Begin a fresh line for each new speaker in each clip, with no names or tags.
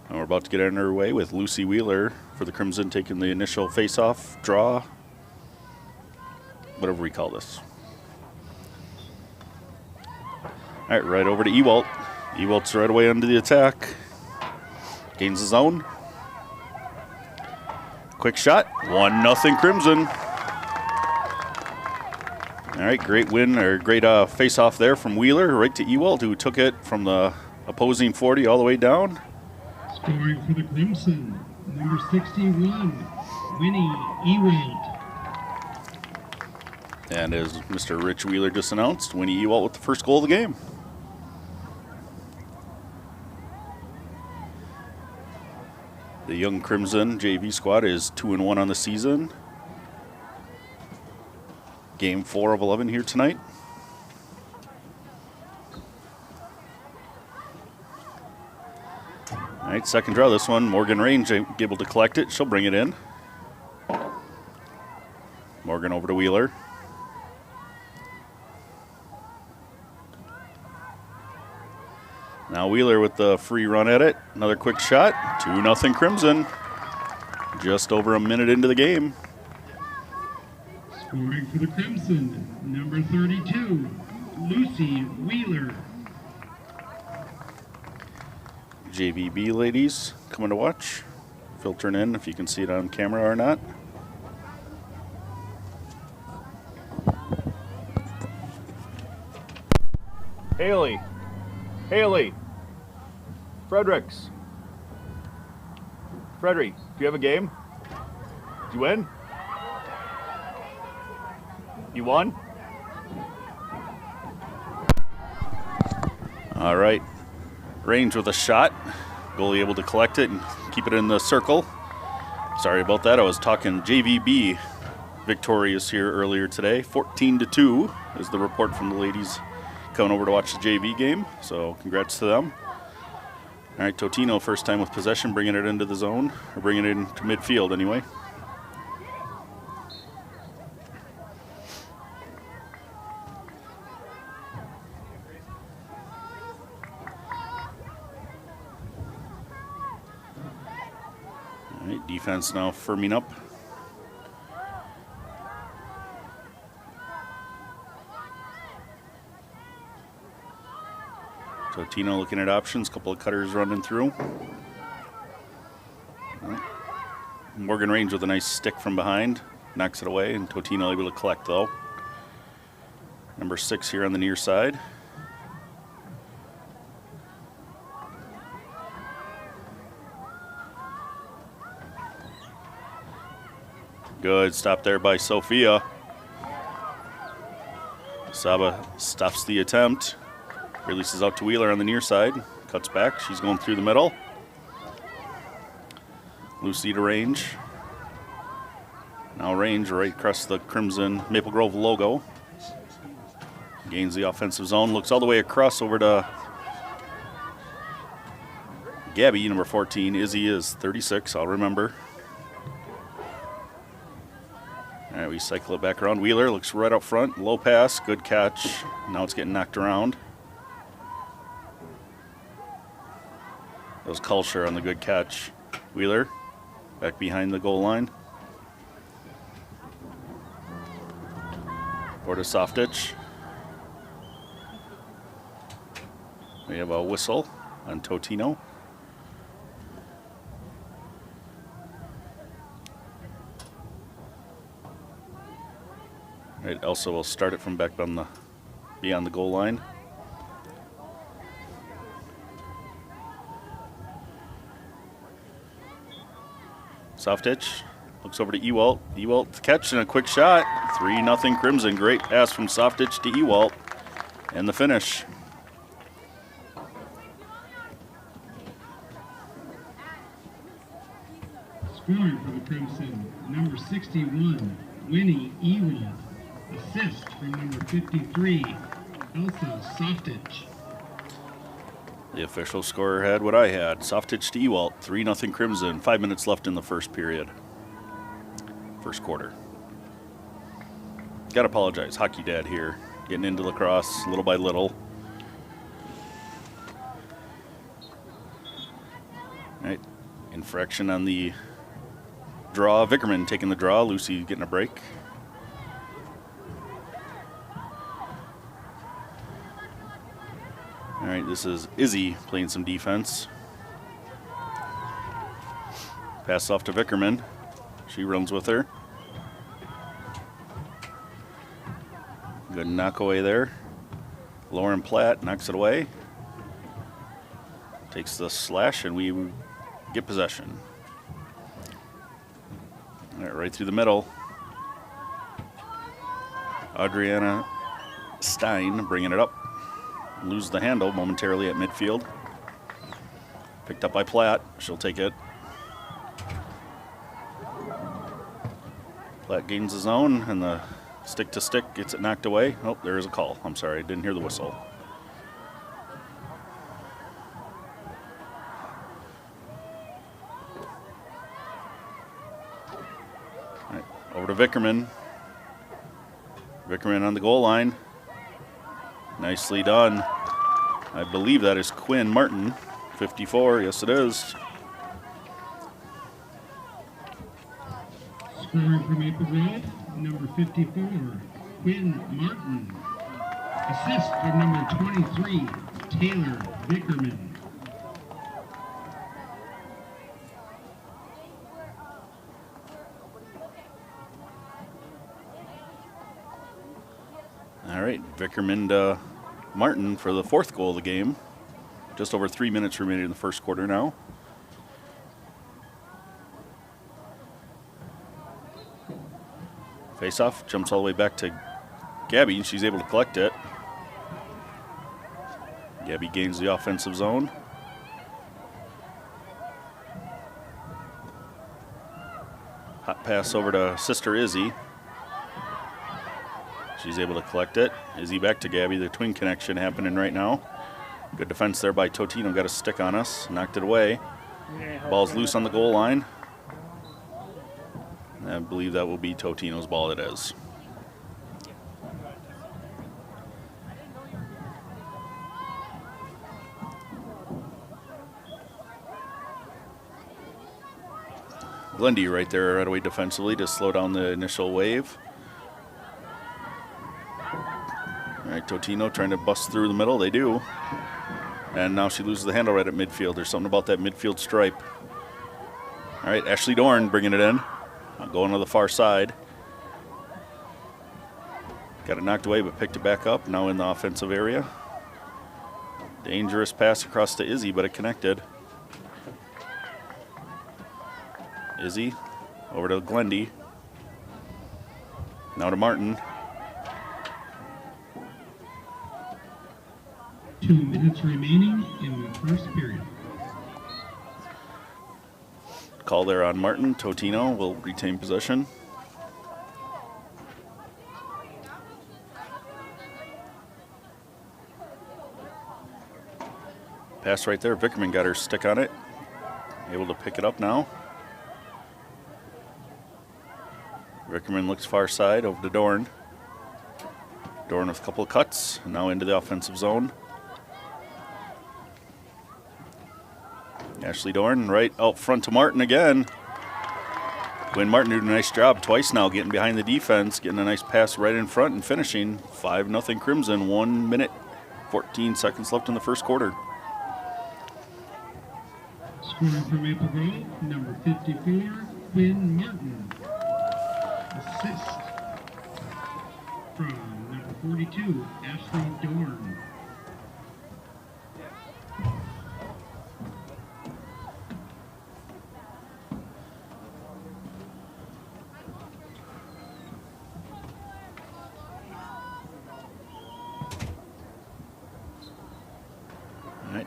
And we're about to get underway with Lucy Wheeler for the Crimson taking the initial face-off, draw, whatever we call this. All right, right over to Ewalt. Ewalt's right away under the attack. Gains the zone. Quick shot, 1-0 Crimson. All right, great win, or great face-off there from Wheeler right to Ewalt, who took it from the opposing 40 all the way down.
Scoring for the Crimson, number 61, Winnie Ewalt.
And as Mr. Rich Wheeler just announced, Winnie Ewalt with the first goal of the game. The young Crimson JV squad is 2-1 on the season. Game 4 of 11 here tonight. All right, second draw. This one, Morgan Range able to collect it. She'll bring it in. Morgan over to Wheeler. Now Wheeler with the free run at it. Another quick shot. 2-0 Crimson. Just over a minute into the game.
Scoring for the Crimson, number 32, Lucy Wheeler.
JVB ladies coming to watch. Filtering in if you can see it on camera or not. Haley. Haley. Fredericks. Frederick, do you have a game? Did you win? You won? All right. Range with a shot. Goalie able to collect it and keep it in the circle. Sorry about that. I was talking JVB victorious here earlier today. 14-2 is the report from the ladies coming over to watch the JV game. So congrats to them. All right, Totino, first time with possession, bringing it into the zone, or bringing it into midfield anyway. All right, defense now firming up. Totino looking at options, couple of cutters running through. Morgan Range with a nice stick from behind, knocks it away, and Totino able to collect though. Number 6 here on the near side. Good stop there by Sophia. Saba stops the attempt. Releases out to Wheeler on the near side. Cuts back. She's going through the middle. Lucy to Range. Now Range right across the Crimson Maple Grove logo. Gains the offensive zone. Looks all the way across over to Gabby, number 14. Izzy is 36. I'll remember. All right, we cycle it back around. Wheeler looks right up front. Low pass. Good catch. Now it's getting knocked around. That was Culture on the good catch. Wheeler back behind the goal line. Or to Softitch. We have a whistle on Totino. Right, Elsa will start it from back on the beyond the goal line. Softitch looks over to Ewalt. Ewalt catch and a quick shot. 3-0 Crimson. Great pass from Softitch to Ewalt. And the finish.
Scoring for the Crimson, number 61, Winnie Ewalt. Assist from number 53, Elsa Softitch.
The official scorer had what I had. Softitch to Ewalt, 3-0 Crimson. 5 minutes left in the first period. First quarter. Gotta apologize, Hockey Dad here. Getting into lacrosse little by little. All right, infraction on the draw. Vickerman taking the draw. Lucy getting a break. All right, this is Izzy playing some defense. Pass off to Vickerman. She runs with her. Good knock away there. Lauren Platt knocks it away. Takes the slash, and we get possession. All right, right through the middle. Adriana Stein bringing it up. Lose the handle momentarily at midfield. Picked up by Platt. She'll take it. Platt gains his own, and the stick to stick gets it knocked away. Oh, there is a call. I'm sorry, I didn't hear the whistle. All right, over to Vickerman. Vickerman on the goal line. Nicely done. I believe that is Quinn Martin, 54. Yes, it is.
Scoring for Maple Grove, number 54, Quinn Martin. Assist for number 23, Taylor Vickerman.
All right, Vickerman to Martin for the fourth goal of the game. Just over 3 minutes remaining in the first quarter now. Face-off, jumps all the way back to Gabby, and she's able to collect it. Gabby gains the offensive zone. Hot pass over to sister Izzy. She's able to collect it. Izzy back to Gabby. The twin connection happening right now. Good defense there by Totino. Got a stick on us. Knocked it away. Ball's loose on the goal line. I believe that will be Totino's ball. It is. Glendy right there right away defensively to slow down the initial wave. All right, Totino trying to bust through the middle. They do. And now she loses the handle right at midfield. There's something about that midfield stripe. All right, Ashley Dorn bringing it in. Going to the far side. Got it knocked away, but picked it back up. Now in the offensive area. Dangerous pass across to Izzy, but it connected. Izzy over to Glendy. Now to Martin.
2 minutes remaining in the first period.
Call there on Martin. Totino will retain possession. Pass right there. Vickerman got her stick on it. Able to pick it up now. Vickerman looks far side over to Dorn. Dorn with a couple of cuts. Now into the offensive zone. Ashley Dorn right out front to Martin again. Quinn Martin doing a nice job twice now, getting behind the defense, getting a nice pass right in front and finishing. 5-0 Crimson, 1 minute, 14 seconds left in the first quarter.
Scoring for Maple Grove, number 54, Quinn Martin. Assist from number 42, Ashley Dorn.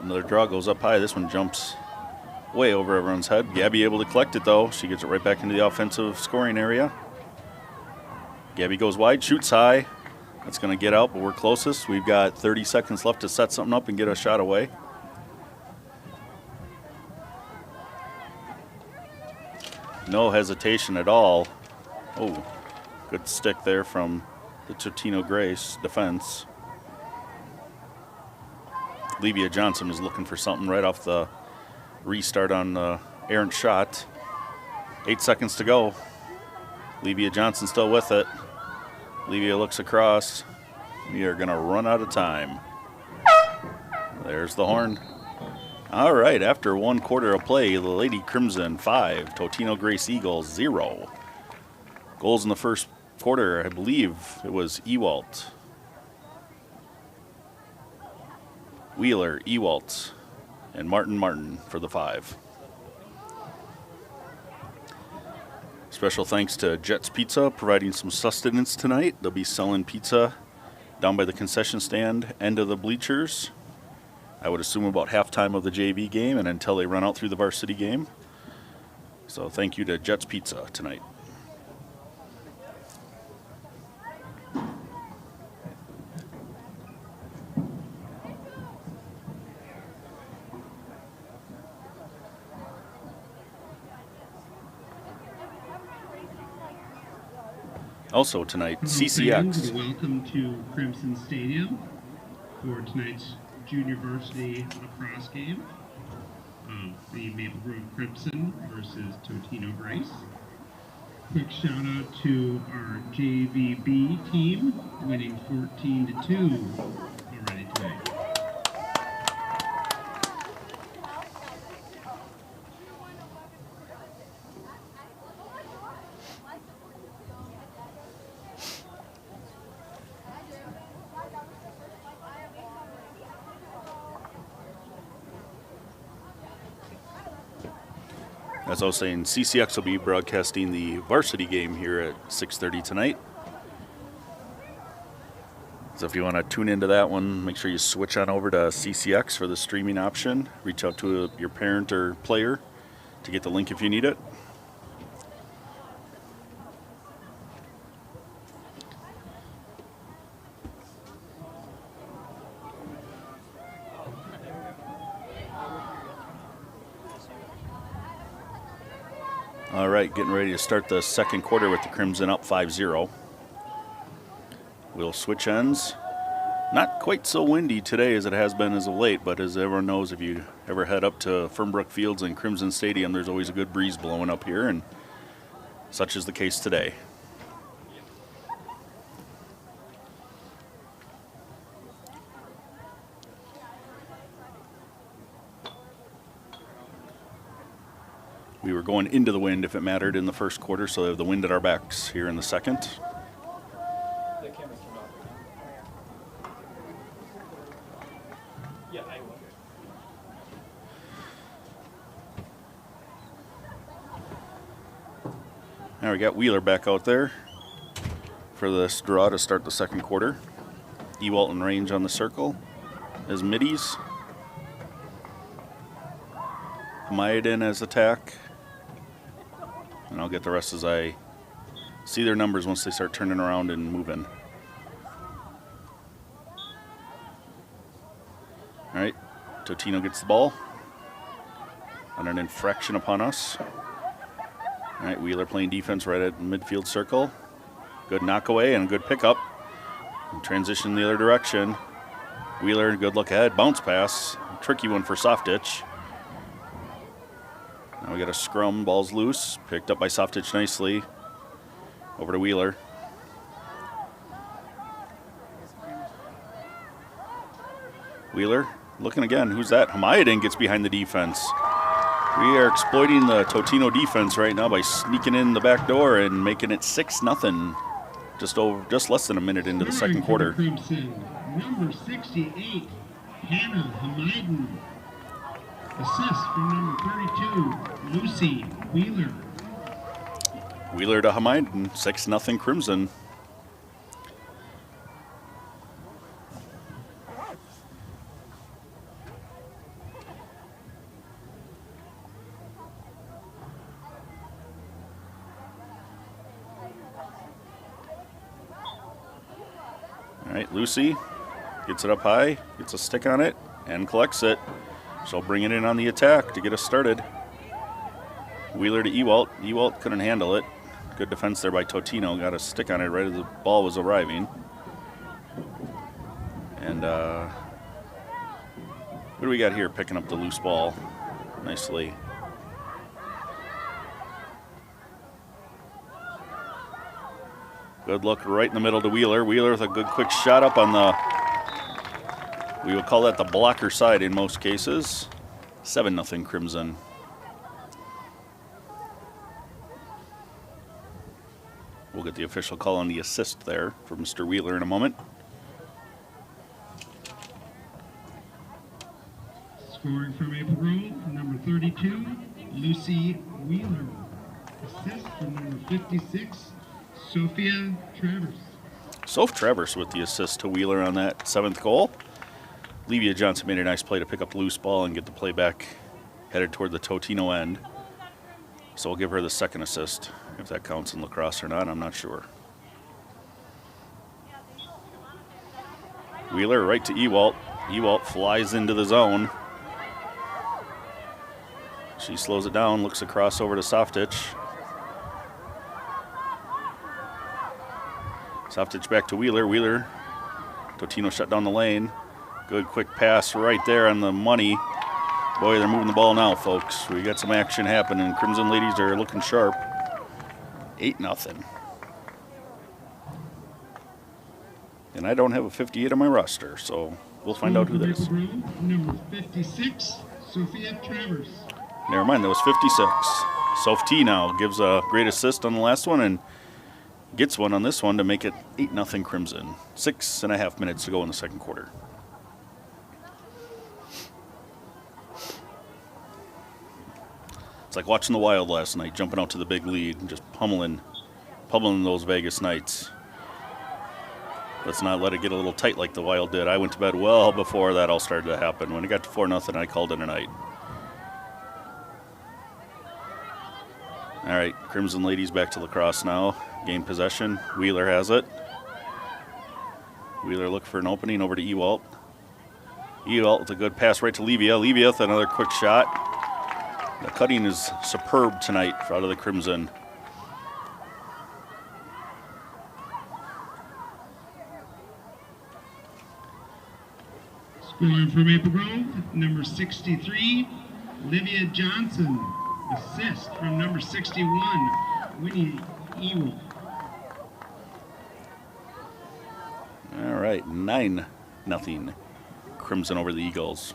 Another draw goes up high. This one jumps way over everyone's head. Gabby able to collect it, though. She gets it right back into the offensive scoring area. Gabby goes wide, shoots high. That's going to get out, but we're closest. We've got 30 seconds left to set something up and get a shot away. No hesitation at all. Oh, good stick there from the Totino-Grace defense. Levia Johnson was looking for something right off the restart on the errant shot. 8 seconds to go. Levia Johnson still with it. Levia looks across. We are going to run out of time. There's the horn. All right, after 1 quarter of play, the Lady Crimson 5, Totino-Grace Eagles 0. Goals in the first quarter, I believe it was Ewalt, Wheeler, Ewalt, and Martin for the 5. Special thanks to Jets Pizza providing some sustenance tonight. They'll be selling pizza down by the concession stand, end of the bleachers. I would assume about halftime of the JV game and until they run out through the varsity game. So thank you to Jets Pizza tonight. Also tonight, CCX.
Welcome to Crimson Stadium for tonight's junior varsity lacrosse game of the Maple Grove Crimson versus Totino-Grace. Quick shout out to our JVB team winning 14-2 already today.
As I was saying, CCX will be broadcasting the varsity game here at 6:30 tonight. So if you want to tune into that one, make sure you switch on over to CCX for the streaming option. Reach out to your parent or player to get the link if you need it. All right, getting ready to start the second quarter with the Crimson up 5-0. We'll switch ends. Not quite so windy today as it has been as of late, but as everyone knows, if you ever head up to Fernbrook Fields and Crimson Stadium, there's always a good breeze blowing up here, and such is the case today. We were going into the wind if it mattered in the first quarter, so they have the wind at our backs here in the second.
The camera's turned off. Yeah, I will.
Now we got Wheeler back out there for this draw to start the second quarter. Ewalt in range on the circle as middies. Maiden as attack. And I'll get the rest as I see their numbers once they start turning around and moving. All right, Totino gets the ball. On an infraction upon us. All right, Wheeler playing defense right at midfield circle. Good knockaway and a good pickup. And transition the other direction. Wheeler, good look ahead, bounce pass. Tricky one for Softitch. Now we got a scrum, ball's loose, picked up by Softitch nicely. Over to Wheeler. Wheeler looking again, who's that? Hamayadin gets behind the defense. We are exploiting the Totino defense right now by sneaking in the back door and making it 6-0. Just less than a minute into the second quarter.
Crimson, number 68, Hannah Hamayadin. Assist from number 32, Lucy Wheeler.
Wheeler to Hamayadin, 6-0 Crimson. All right, Lucy gets it up high, gets a stick on it, and collects it. So bring it in on the attack to get us started. Wheeler to Ewalt. Ewalt couldn't handle it. Good defense there by Totino. Got a stick on it right as the ball was arriving. And what do we got here picking up the loose ball? nicely. Good look right in the middle to Wheeler. Wheeler with a good quick shot up on the, we would call that the blocker side in most cases. 7-0 Crimson. We'll get the official call on the assist there for Mr. Wheeler in a moment.
Scoring for Maple Grove, number 32, Lucy Wheeler. Assist from number 56, Sophia Travers.
Soph Travers with the assist to Wheeler on that 7th goal. Levia Johnson made a nice play to pick up the loose ball and get the play back headed toward the Totino end. So we'll give her the 2nd assist. If that counts in lacrosse or not, I'm not sure. Wheeler right to Ewalt. Ewalt flies into the zone. She slows it down, looks across over to Softitch. Softitch back to Wheeler. Wheeler, Totino shut down the lane. Good quick pass right there on the money. Boy, they're moving the ball now, folks. We got some action happening. Crimson ladies are looking sharp. 8-0. And I don't have a 58 on my roster, so we'll find out who that is.
Number 56, Sophia Travers.
Never mind, that was 56. Soph T now gives a great assist on the last one and gets one on this one to make it 8-0 Crimson. 6.5 minutes to go in the 2nd quarter. It's like watching the Wild last night, jumping out to the big lead and just pummeling those Vegas Knights. Let's not let it get a little tight like the Wild did. I went to bed well before that all started to happen. When it got to 4-0, I called it a night. All right, Crimson ladies back to lacrosse now. Gain possession. Wheeler has it. Wheeler look for an opening over to Ewalt. Ewalt with a good pass right to Levia. Levia with another quick shot. The cutting is superb tonight out of the Crimson.
Scoring for Maple Grove, number 63, Olivia Johnson. Assist from number 61, Winnie Ewell.
All right, 9-0 Crimson over the Eagles.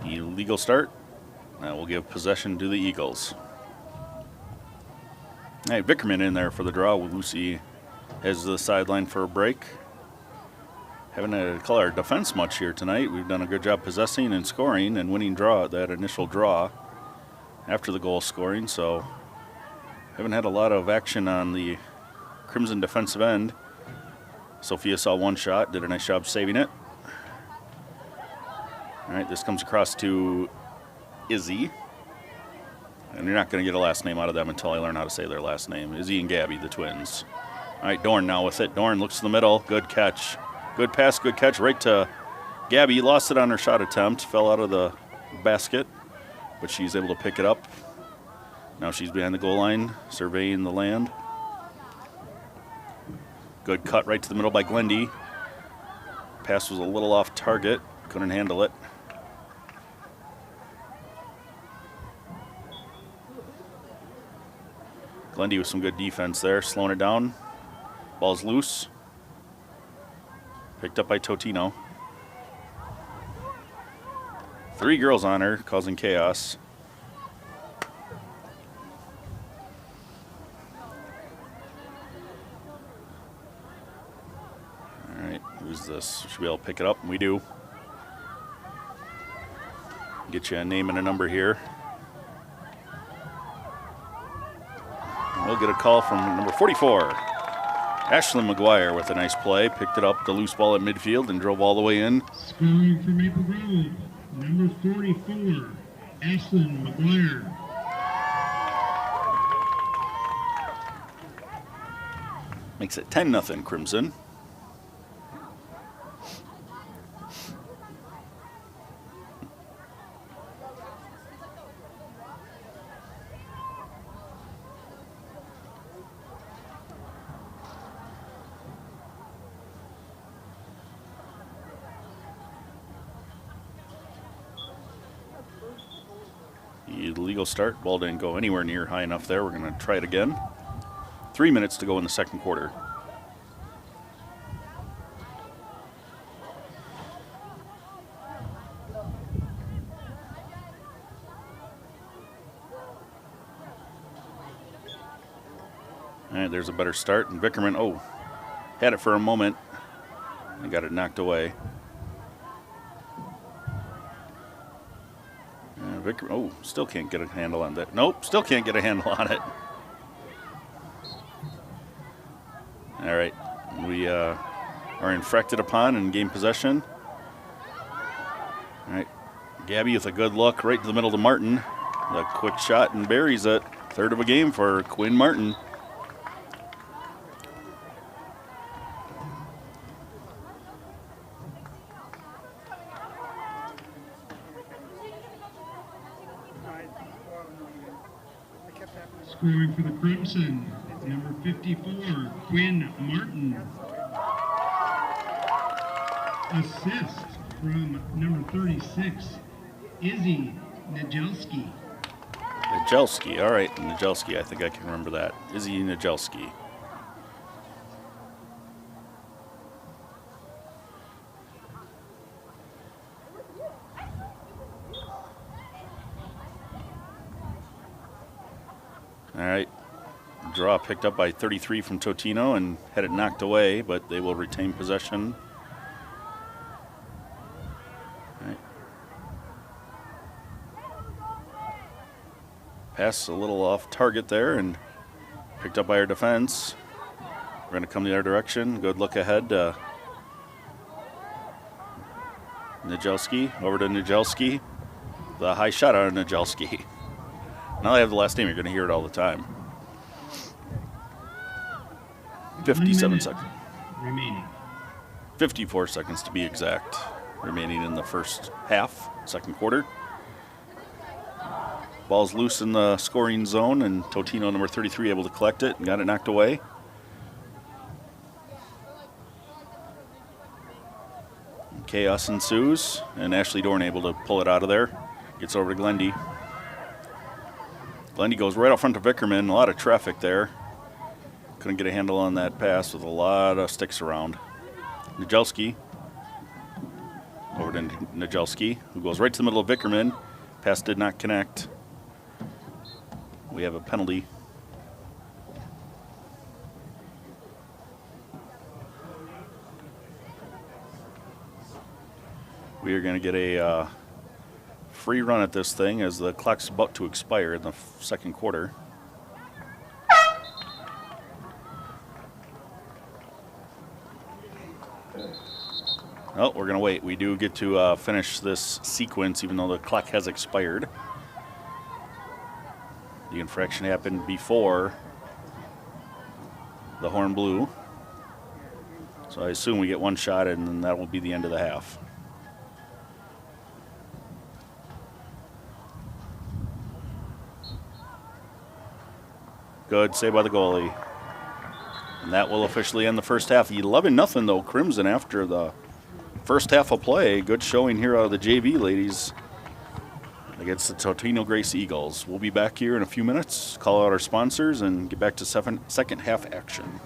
Illegal start. We'll give possession to the Eagles. All right, Vickerman in there for the draw. Lucy heads to the sideline for a break. Haven't had to call our defense much here tonight. We've done a good job possessing and scoring and winning draw, that initial draw after the goal scoring. So haven't had a lot of action on the Crimson defensive end. Sophia saw one shot, did a nice job saving it. All right, this comes across to Izzy. And you're not going to get a last name out of them until I learn how to say their last name. Izzy and Gabby, the twins. All right, Dorn now with it. Dorn looks to the middle. Good catch. Good pass, good catch right to Gabby. Lost it on her shot attempt. Fell out of the basket, but she's able to pick it up. Now she's behind the goal line, surveying the land. Good cut right to the middle by Glendy. Pass was a little off target. Couldn't handle it. Glendy with some good defense there, slowing it down. Ball's loose. Picked up by Totino. 3 girls on her, causing chaos. All right, who's this? Should be able to pick it up, and we do. Get you a name and a number here. We'll get a call from number 44. Ashlyn McGuire with a nice play. Picked it up, the loose ball at midfield, and drove all the way in.
Scoring for Maple Grove, number 44, Ashlyn McGuire.
Makes it 10-0 Crimson. the legal start. Ball didn't go anywhere near high enough there. We're going to try it again. 3 minutes to go in the second quarter. All right, there's a better start. And Vickerman, had it for a moment. And got it knocked away. Still can't get a handle on that. Nope, still can't get a handle on it. All right, we are infracted upon and gain possession. All right, Gabby with a good look right to the middle to Martin. A quick shot and buries it. Third of a game for Quinn Martin.
Scoring for the Crimson, number 54, Quinn Martin. Assist from number 36, Izzy Najelski.
Najelski, all right, Najelski, I think I can remember that. Izzy Najelski. All right, draw picked up by 33 from Totino and had it knocked away, but they will retain possession. All right. Pass a little off target there and picked up by our defense. We're going to come the other direction. Good look ahead. Najelski, over to Najelski. The high shot out of Najelski. Now I have the last name, you're going to hear it all the time. 57 seconds.
Remaining.
54 seconds to be exact. Remaining in the first half, second quarter. Ball's loose in the scoring zone, and Totino, number 33, able to collect it and got it knocked away. Chaos ensues, and Ashley Dorn able to pull it out of there. Gets over to Glendy. Glendy goes right out front to Vickerman. A lot of traffic there. Couldn't get a handle on that pass with a lot of sticks around. Najelski. Over to Najelski, who goes right to the middle of Vickerman. Pass did not connect. We have a penalty. We are going to get a free run at this thing as the clock's about to expire in the second quarter. Oh, we're going to wait. We do get to finish this sequence even though the clock has expired. The infraction happened before the horn blew. So I assume we get one shot and then that will be the end of the half. Good save by the goalie. And that will officially end the first half. 11-0 though, Crimson after the first half of play. Good showing here out of the JV ladies against the Totino-Grace Eagles. We'll be back here in a few minutes, call out our sponsors, and get back to second half action.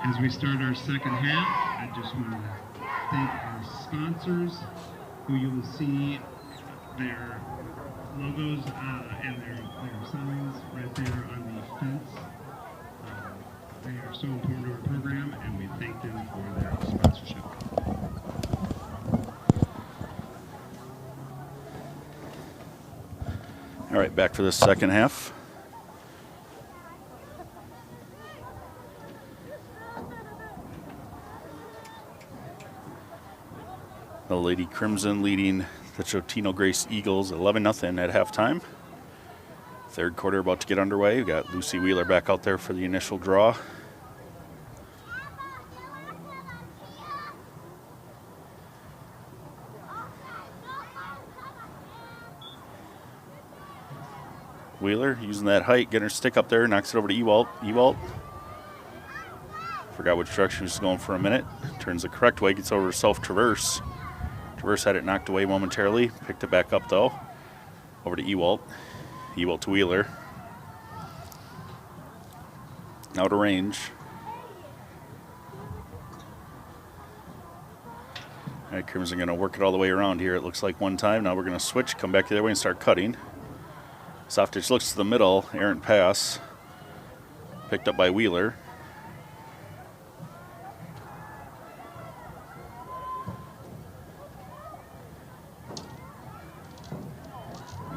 As we start our second half, I just want to thank our sponsors, who you will see their logos and their signs right there on the fence. They are so important to our program, and we thank them for their sponsorship.
All right, back for the second half. The Lady Crimson leading the Totino-Grace Eagles 11-0 at halftime. Third quarter about to get underway. We've got Lucy Wheeler back out there for the initial draw. Wheeler using that height, getting her stick up there, knocks it over to Ewalt. Ewalt, forgot which direction she was going for a minute. Turns the correct way, gets over to self-traverse. Traverse had it knocked away momentarily, picked it back up though. Over to Ewalt. Ewalt to Wheeler. Now to range. All right, Crimson going to work it all the way around here. It looks like one time. Now we're going to switch, come back the other way and start cutting. Soft ditch looks to the middle, errant pass. Picked up by Wheeler.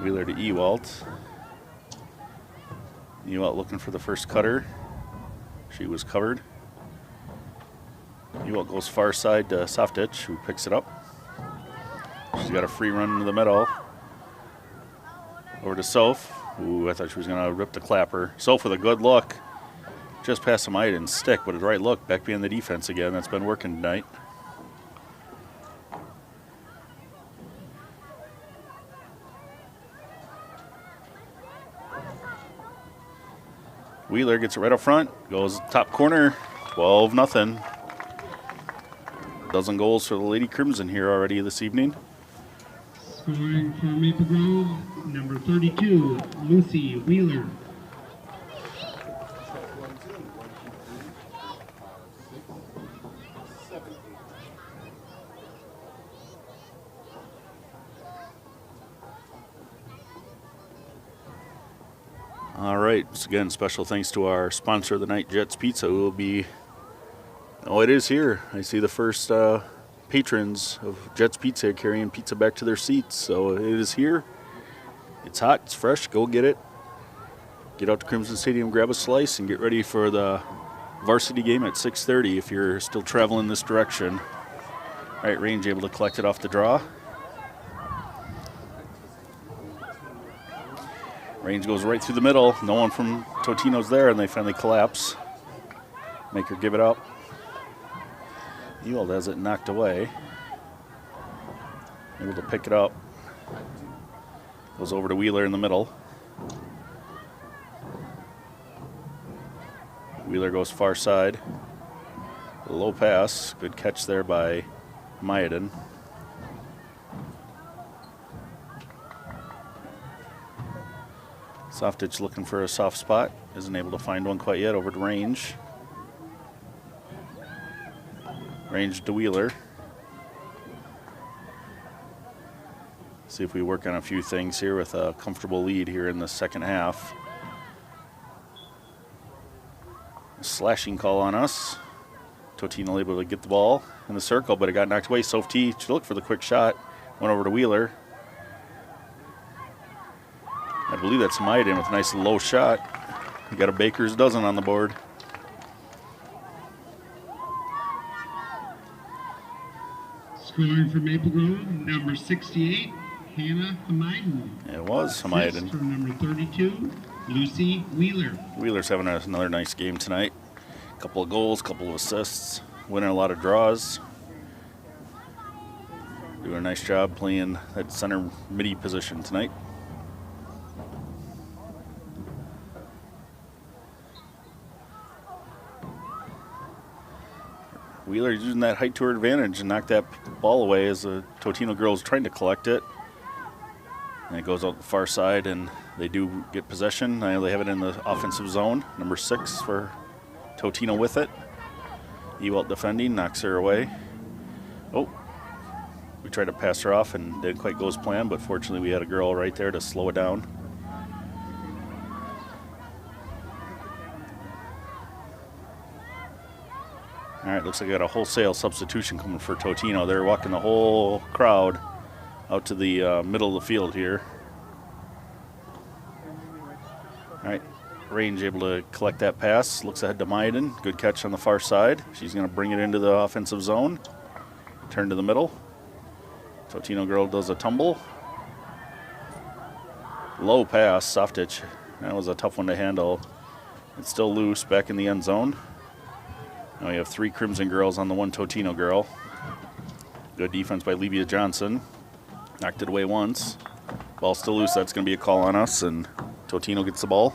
Wheeler to Ewalt. Ewalt looking for the first cutter. She was covered. Ewalt goes far side to Soft Ditch, who picks it up. She's got a free run into the middle. Over to Soph. Ooh, I thought she was going to rip the clapper. Soph with a good look. Just past the might and stick, but a right look. Back behind the defense again. That's been working tonight. Wheeler gets it right up front. Goes top corner. 12-0. Dozen goals for the Lady Crimson here already this evening.
Scoring for Maple Grove, number 32, Lucy Wheeler.
All right, so again, special thanks to our sponsor of the night, Jets Pizza, who will be, oh, it is here. I see the first patrons of Jets Pizza carrying pizza back to their seats. So it is here. It's hot, it's fresh, go get it. Get out to Crimson Stadium, grab a slice, and get ready for the varsity game at 6:30 if you're still traveling this direction. All right, Range able to collect it off the draw. Range goes right through the middle. No one from Totino's there, and they finally collapse. Make her give it up. Ewald has it knocked away. Able to pick it up. Goes over to Wheeler in the middle. Wheeler goes far side. Low pass. Good catch there by Maiden. Soft Ditch looking for a soft spot. Isn't able to find one quite yet. Over to Range. Range to Wheeler. See if we work on a few things here with a comfortable lead here in the second half. Slashing call on us. Totino able to get the ball in the circle, but it got knocked away. Soph T to look for the quick shot. Went over to Wheeler. I believe that's Maiden with a nice low shot. You got a baker's dozen on the board.
Scoring for Maple Grove, number 68, Hannah Hamaiden.
It was Hamaiden.
From number 32, Lucy Wheeler.
Wheeler's having another nice game tonight. Couple of goals, couple of assists, winning a lot of draws. Doing a nice job playing that center midi position tonight. Wheeler using that height to her advantage and knocked that ball away as the Totino girls trying to collect it. And it goes out the far side, and they do get possession. They have it in the offensive zone. Number 6 for Totino with it. Ewalt defending, knocks her away. Oh, we tried to pass her off and didn't quite go as planned, but fortunately we had a girl right there to slow it down. All right, looks like I got a wholesale substitution coming for Totino. They're walking the whole crowd out to the middle of the field here. All right, Range able to collect that pass. Looks ahead to Maiden. Good catch on the far side. She's going to bring it into the offensive zone. Turn to the middle. Totino girl does a tumble. Low pass, soft itch. That was a tough one to handle. It's still loose back in the end zone. Now we have 3 Crimson girls on the 1 Totino girl. Good defense by Levia Johnson. Knocked it away once. Ball still loose. That's going to be a call on us, and Totino gets the ball.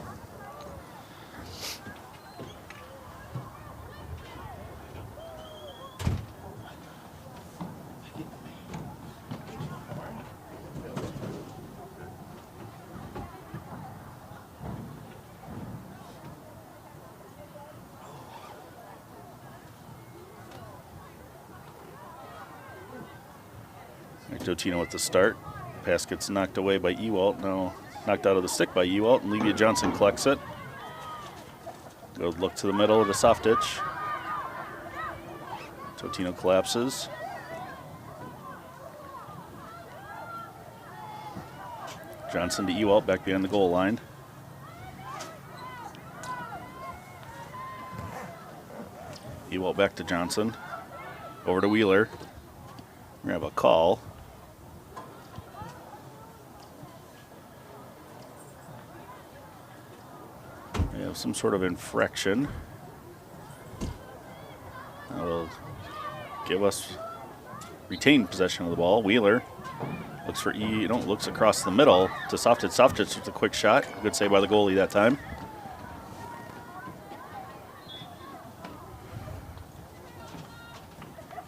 Totino with the start. Pass gets knocked away by Ewalt. Now knocked out of the stick by Ewalt, and Levia Johnson collects it. Good look to the middle of the soft ditch. Totino collapses. Johnson to Ewalt back behind the goal line. Ewalt back to Johnson. Over to Wheeler. We're going to have a call. We have some sort of infraction. That will give us retained possession of the ball. Wheeler looks for looks across the middle to Softitch. Softitch with a quick shot. Good save by the goalie that time.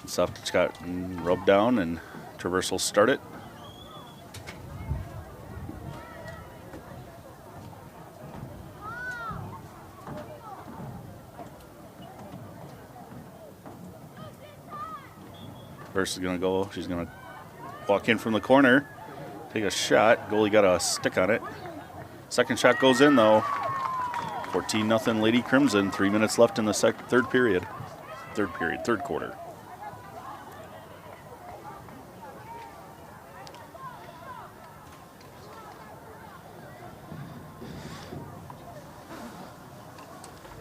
Softitch got rubbed down, and Traversal start it. First is going to go. She's going to walk in from the corner, take a shot. Goalie got a stick on it. Second shot goes in, though. 14-0 Lady Crimson. 3 minutes left in the third quarter.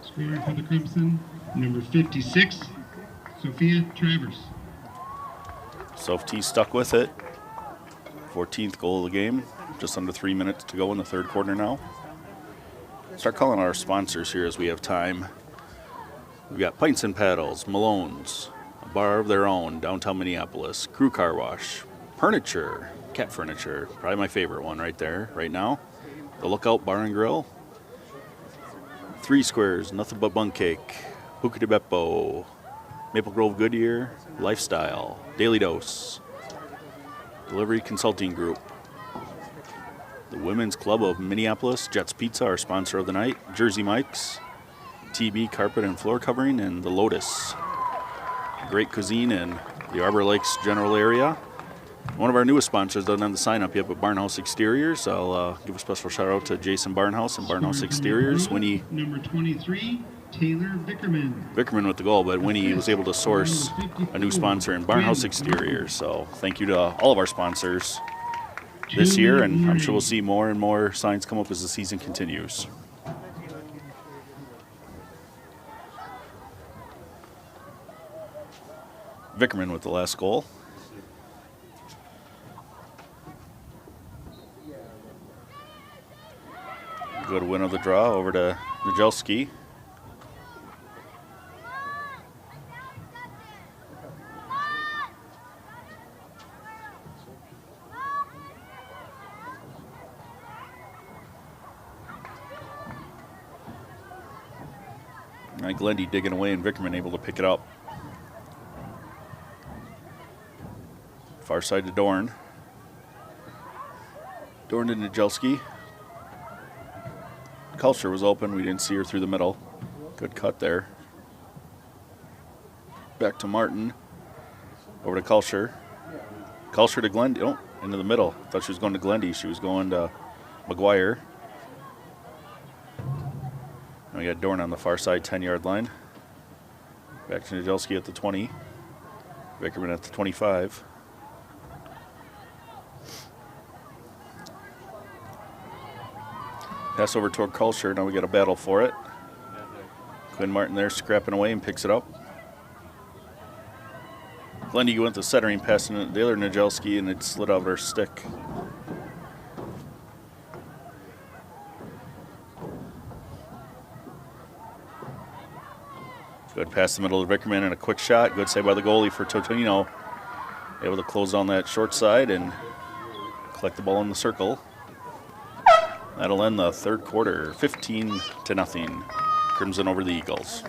Scorer for the Crimson, number 56, Sophia Travers.
Soph T stuck with it. 14th goal of the game. Just under 3 minutes to go in the third quarter now. Start calling our sponsors here as we have time. We've got Pints and Paddles, Malone's, a bar of their own, downtown Minneapolis, Crew Car Wash, Furniture, Cat Furniture, probably my favorite one right there, right now. The Lookout Bar and Grill, 3 Squares, Nothing But Bun Cake, Hookah de Beppo, Maple Grove Goodyear, Lifestyle, Daily Dose, Delivery Consulting Group, the Women's Club of Minneapolis, Jets Pizza, our sponsor of the night, Jersey Mike's, TB Carpet and Floor Covering, and the Lotus. Great cuisine in the Arbor Lakes general area. One of our newest sponsors doesn't have the sign up yet, but Barnhouse Exteriors. I'll give a special shout out to Jason Barnhouse and Barnhouse Exteriors. Winnie,
number 23, Taylor Vickerman.
Vickerman with the goal, but Winnie was able to source a new sponsor in Barnhouse Exteriors. So thank you to all of our sponsors this year, and I'm sure we'll see more and more signs come up as the season continues. Vickerman with the last goal. Good win of the draw over to Najelski. Glendy digging away and Vickerman able to pick it up. Far side to Dorn. Dorn to Najelski. Culture was open. We didn't see her through the middle. Good cut there. Back to Martin. Over to Kulsher. Kulsher to Glendy. Oh, into the middle. Thought she was going to Glendy. She was going to McGuire. And we got Dorn on the far side, 10-yard line. Back to Najelski at the 20. Vickerman at the 25. Pass over toward Kulsher. Now we got a battle for it. Quinn Martin there scrapping away and picks it up. Glendy went to centering, passing it to the other Najelski, and it slid out of her stick. Good pass the middle of Vickerman and a quick shot. Good save by the goalie for Totino. Able to close on that short side and collect the ball in the circle. That'll end the third quarter, 15-0. Crimson over the Eagles.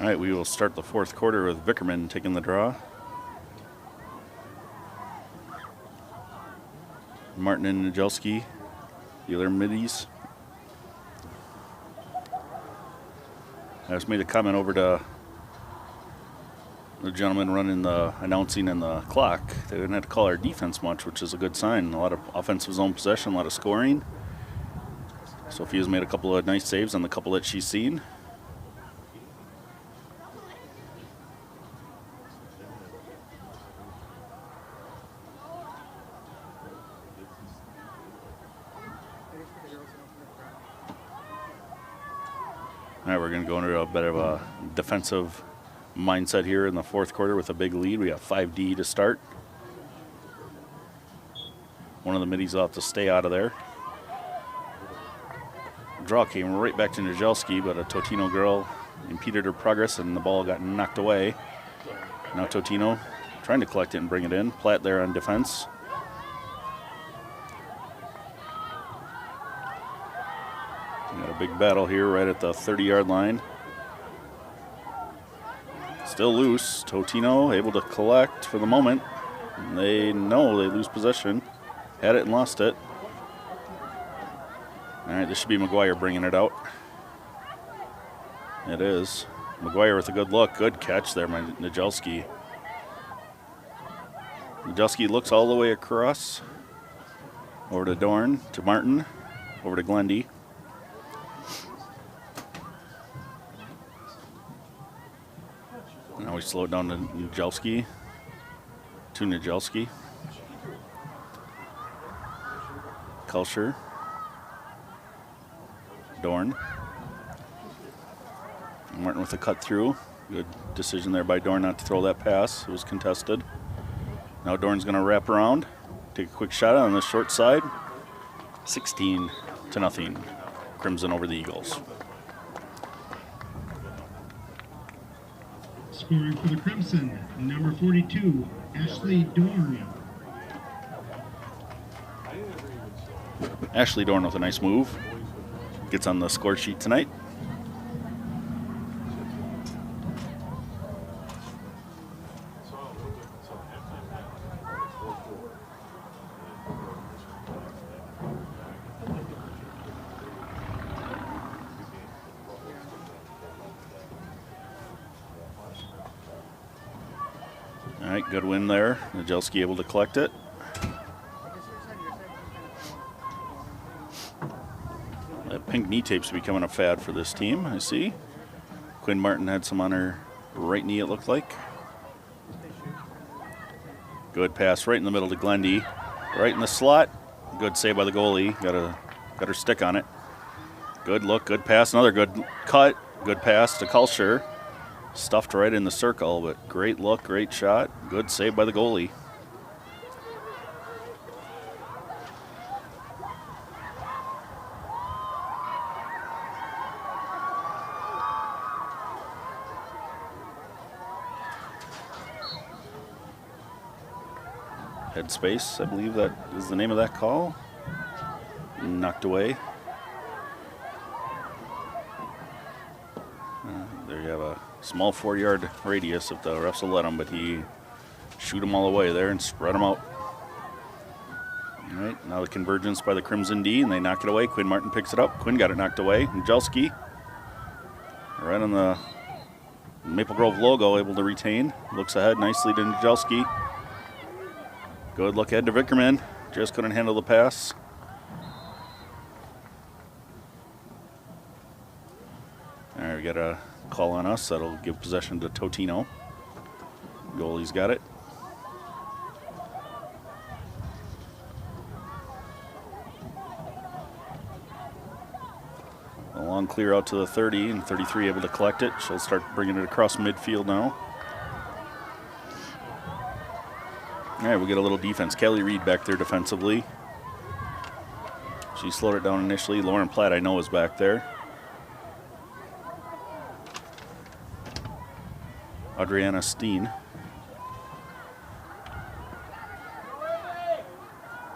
All right, we will start the fourth quarter with Vickerman taking the draw. Martin and Najelski, the other middies. I just made a comment over to the gentleman running the announcing and the clock. They didn't have to call our defense much, which is a good sign. A lot of offensive zone possession, a lot of scoring. Sophia's made a couple of nice saves on the couple that she's seen. All right, we're going to go into a bit of a defensive mindset here in the fourth quarter with a big lead. We got 5D to start. One of the middies will have to stay out of there. draw came right back to Nijelski, but a Totino girl impeded her progress and the ball got knocked away. Now Totino trying to collect it and bring it in. Platt there on defense. Got a big battle here right at the 30-yard line. Still loose. Totino able to collect for the moment. And they know they lose possession. Had it and lost it. All right, this should be McGuire bringing it out. It is. McGuire with a good look. Good catch there by Nijelski. Nijelski looks all the way across. Over to Dorn, to Martin, over to Glendy. Now we slow it down to Nijelski. To Nijelski. Kulsher. Dorn. Martin with a cut through. Good decision there by Dorn not to throw that pass. It was contested. Now Dorn's going to wrap around. Take a quick shot on the short side. 16-0. Crimson over the Eagles.
Scoring for the Crimson, number 42, Ashley Dorn.
Ashley Dorn with a nice move. Gets on the score sheet tonight. All right, good win there. Nijelski able to collect it. That pink knee tape's becoming a fad for this team, I see. Quinn Martin had some on her right knee, it looked like. Good pass right in the middle to Glendy. Right in the slot. Good save by the goalie. Got her stick on it. Good look, good pass. Another good cut. Good pass to Kulsher. Stuffed right in the circle, but great look, great shot. Good save by the goalie. Headspace, I believe that is the name of that call. Knocked away. There you have a small 4-yard radius if the refs will let him, but he shoot them all away there and spread them out. All right, now the convergence by the Crimson D, and they knock it away. Quinn Martin picks it up. Quinn got it knocked away. Nijelski, right on the Maple Grove logo, able to retain. Looks ahead nicely to Nijelski. Good look ahead to Vickerman. Just couldn't handle the pass. All right, we got a call on us. That'll give possession to Totino. Goalie's got it. A long clear out to the 30, and 33 able to collect it. She'll start bringing it across midfield now. All right, we'll get a little defense. Kelly Reed back there defensively. She slowed it down initially. Lauren Platt, I know, is back there. Adriana Steen.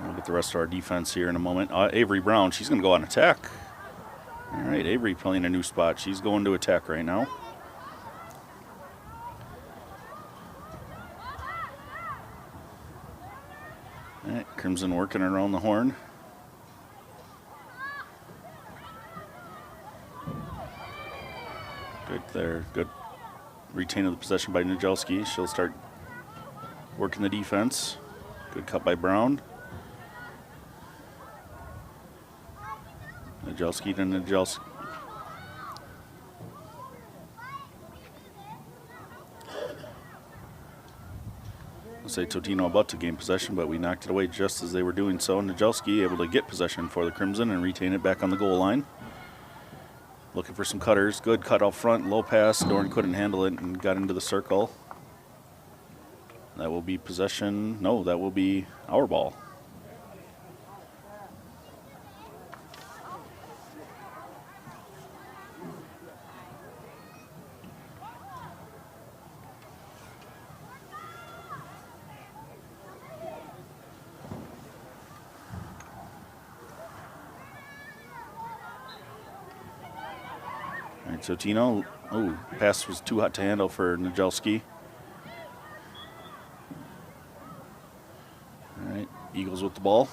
We'll get the rest of our defense here in a moment. Avery Brown, she's going to go on attack. All right, Avery playing a new spot. She's going to attack right now. All right, Crimson working around the horn. Good there, good retain of the possession by Nijelski. She'll start working the defense. Good cut by Brown. Nijelski to Nijelski. I'll say Totino about to gain possession, but we knocked it away just as they were doing so. Nijelski able to get possession for the Crimson and retain it back on the goal line. Looking for some cutters. Good cut out front, low pass. Dorn couldn't handle it and got into the circle. That will be possession. No, that will be our ball. right, Totino. Oh, pass was too hot to handle for Nijelski. All right, Eagles with the ball.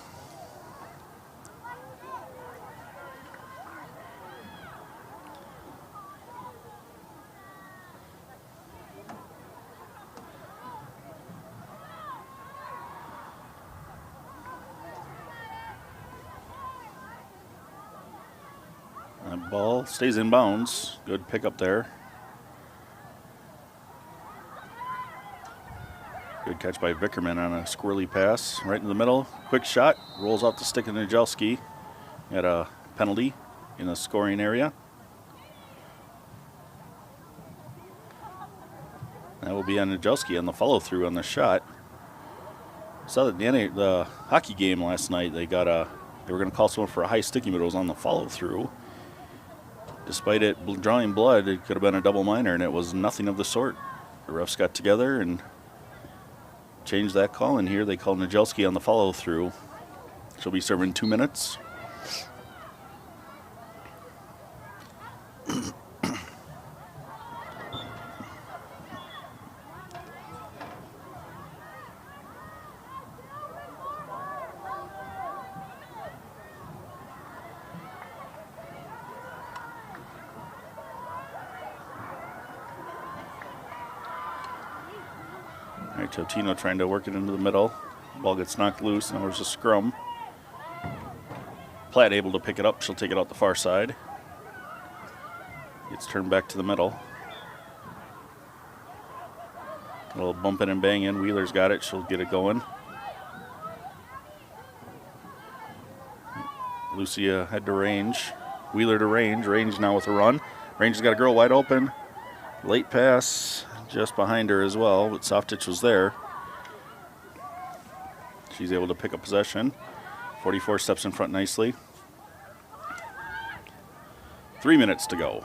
That ball stays in bounds. Good pickup there. Good catch by Vickerman on a squirrely pass. Right in the middle. Quick shot. Rolls off the stick of Nijelski. Got a penalty in the scoring area. That will be on Nijelski on the follow-through on the shot. Saw that the hockey game last night. They were going to call someone for a high sticky, but it was on the follow-through. Despite it drawing blood, it could have been a double minor, and it was nothing of the sort. The refs got together and changed that call, and here they call Nijelski on the follow-through. She'll be serving 2 minutes. All right, Totino trying to work it into the middle. Ball gets knocked loose, and there's a scrum. Platt able to pick it up. She'll take it out the far side. Gets turned back to the middle. A little bumping and banging. Wheeler's got it. She'll get it going. Lucia head to range. Wheeler to range. Range now with a run. Range has got a girl wide open. Late pass just behind her as well, but Softitch was there. She's able to pick up possession. 44 steps in front nicely. 3 minutes to go.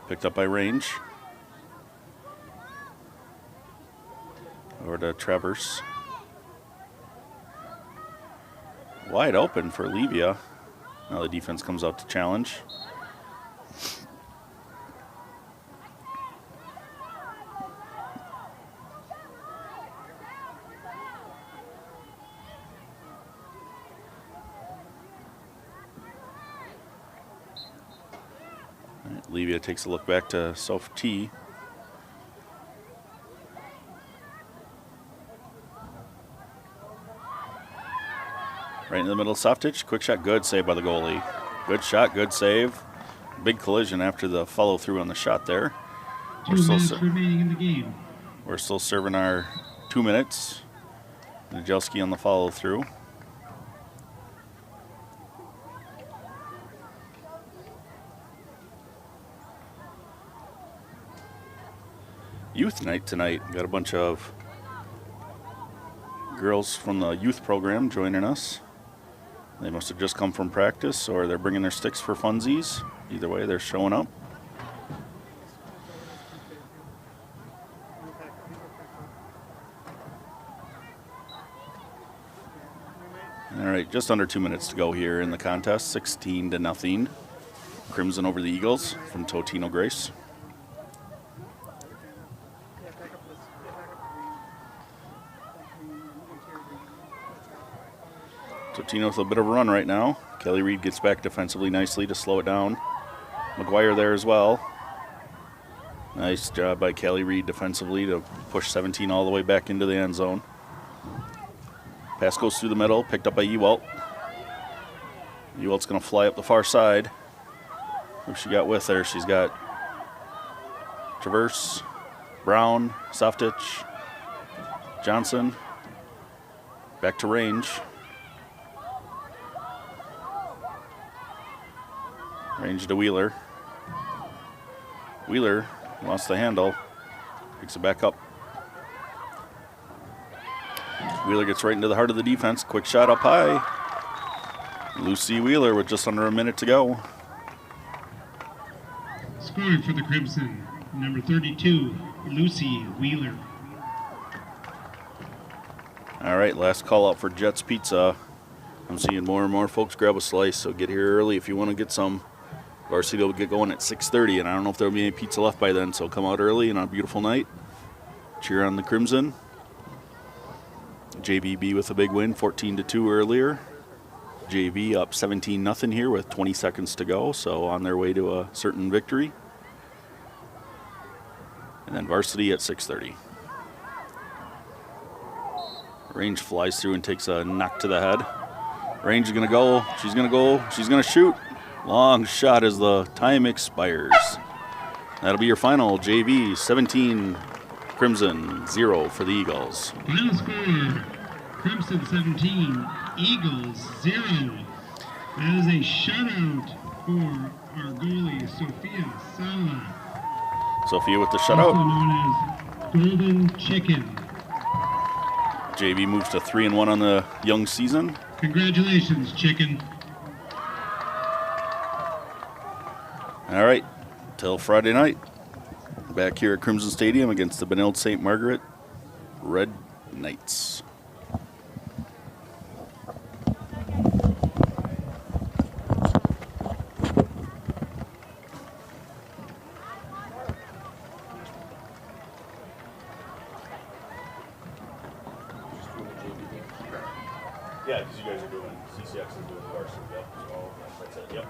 Picked up by Range. Over to Traverse. Wide open for Levia. Now the defense comes out to challenge. All right, Levia takes a look back to Soph T. Right in the middle, Softitch. Quick shot, good save by the goalie. Good shot, good save. Big collision after the follow through on the shot there.
2 minutes remaining in the game.
We're still serving our 2 minutes. Nijelski on the follow through. Youth night tonight. Got a bunch of girls from the youth program joining us. They must have just come from practice, or they're bringing their sticks for funsies. Either way, they're showing up. All right, just under 2 minutes to go here in the contest. 16-0. Crimson over the Eagles from Totino-Grace. Totino with a bit of a run right now. Kelly Reed gets back defensively nicely to slow it down. McGuire there as well. Nice job by Kelly Reed defensively to push 17 all the way back into the end zone. Pass goes through the middle, picked up by Ewalt. Ewalt's going to fly up the far side. Who she got with her? She's got Traverse, Brown, Softitch, Johnson. Back to Range. Range to Wheeler. Wheeler lost the handle. Picks it back up. Wheeler gets right into the heart of the defense. Quick shot up high. Lucy Wheeler with just under a minute to go.
Scoring for the Crimson, number 32, Lucy Wheeler.
All right, last call out for Jets Pizza I'm seeing more and more folks grab a slice, so get here early if you want to get some. Varsity will get going at 6:30, and I don't know if there'll be any pizza left by then, so come out early and on a beautiful night. Cheer on the Crimson. JVB with a big win, 14-2 earlier. JV up 17-0 here with 20 seconds to go, so on their way to a certain victory. And then Varsity at 6:30. Range flies through and takes a knock to the head. Range is going to go. She's going to go. She's going to shoot. Long shot as the time expires. That'll be your final. JV 17, Crimson 0 for the Eagles.
Final score, Crimson 17, Eagles 0. That is a shutout for our goalie, Sophia Sala.
Sophia with the
Also
shutout.
known as Golden Chicken.
JV moves to 3-1 on the young season.
Congratulations, Chicken.
All right, till Friday night. Back here at Crimson Stadium against the Benilde St. Margaret Red Knights. Yeah, because you guys are doing, CCX is doing varsity, yep, so that's it, yep.